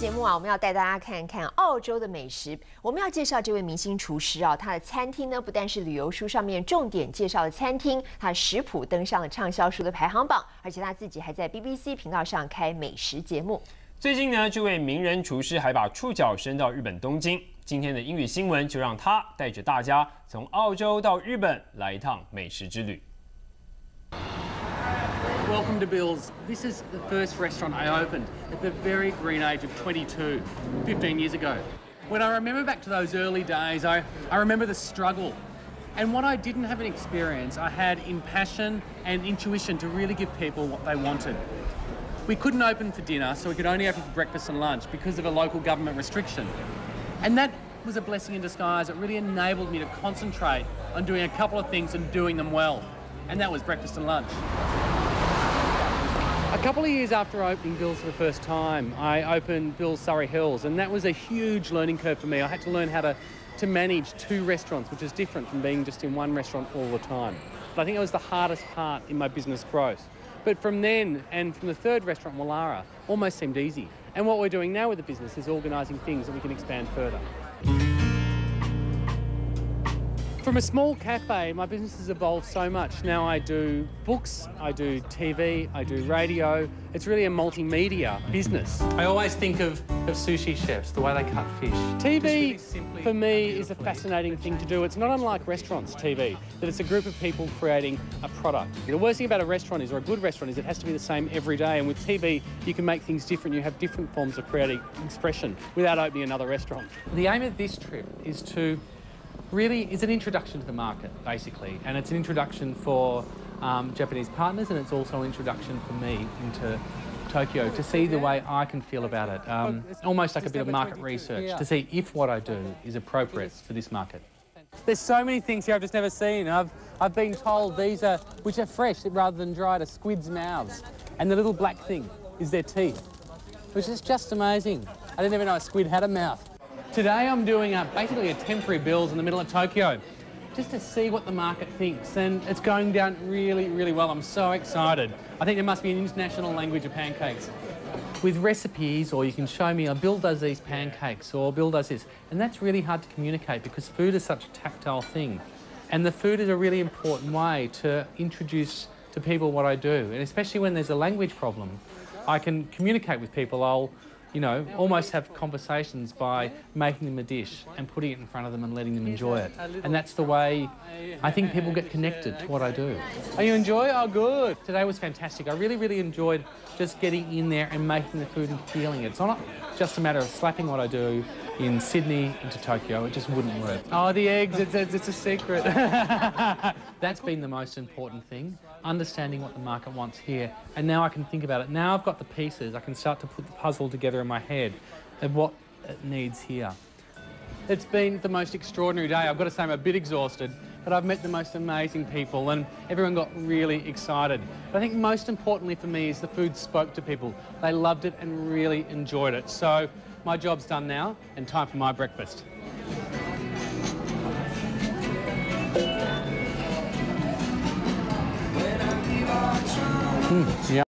节目啊，我们要带大家看看澳洲的美食。我们要介绍这位明星厨师啊，他的餐厅呢，不但是旅游书上面重点介绍的餐厅，他的食谱登上了畅销书的排行榜，而且他自己还在 BBC 频道上开美食节目。最近呢，这位名人厨师还把触角伸到日本东京。今天的英语新闻就让他带着大家从澳洲到日本来一趟美食之旅。 Welcome to Bill's. This is the first restaurant I opened at the very green age of 22, 15 years ago. When I remember back to those early days, I remember the struggle. And what I didn't have an experience, I had in passion and intuition to really give people what they wanted. We couldn't open for dinner, so we could only open for breakfast and lunch because of a local government restriction. And that was a blessing in disguise. It really enabled me to concentrate on doing a couple of things and doing them well. And that was breakfast and lunch. A couple of years after opening Bill's for the first time, I opened Bill's Surrey Hills, and that was a huge learning curve for me. I had to learn how to manage two restaurants, which is different from being just in one restaurant all the time. But I think it was the hardest part in my business growth. But from then, and from the third restaurant, Wallara, almost seemed easy. And what we're doing now with the business is organising things that we can expand further. From a small cafe, my business has evolved so much. Now I do books, I do TV, I do radio. It's really a multimedia business. I always think of sushi chefs, the way they cut fish. TV, for me, is a fascinating thing to do. It's not unlike restaurants, TV, that it's a group of people creating a product. The worst thing about a restaurant is, or a good restaurant is, it has to be the same every day. And with TV, you can make things different. You have different forms of creative expression without opening another restaurant. The aim of this trip is to really is an introduction to the market, basically, and it's an introduction for Japanese partners, and it's also an introduction for me into Tokyo to see the way I can feel about it, almost like a bit of market research to see if what I do is appropriate for this market. There's so many things here I've just never seen. I've been told these are, which are fresh rather than dried, are squids' mouths, and the little black thing is their teeth, which is just amazing. I didn't even know a squid had a mouth. Today I'm doing basically a temporary Bill's in the middle of Tokyo, just to see what the market thinks, and it's going down really, really well. I'm so excited. I think there must be an international language of pancakes. With recipes, or you can show me, Bill does these pancakes, or Bill does this, and that's really hard to communicate because food is such a tactile thing, and the food is a really important way to introduce to people what I do, and especially when there's a language problem, I can communicate with people. I'll almost have conversations by making them a dish and putting it in front of them and letting them enjoy it. And that's the way I think people get connected to what I do. Oh, you enjoy it? Oh, good. Today was fantastic. I really, really enjoyed just getting in there and making the food and feeling it. It's not just a matter of slapping what I do in Sydney into Tokyo. It just wouldn't work. Oh, the eggs, it's a secret. That's been the most important thing, understanding what the market wants here. And now I can think about it. Now I've got the pieces, I can start to put the puzzle together in my head of what it needs here. It's been the most extraordinary day. I've got to say I'm a bit exhausted, but I've met the most amazing people and everyone got really excited. But I think most importantly for me is the food spoke to people. They loved it and really enjoyed it. So my job's done now and time for my breakfast. Yeah.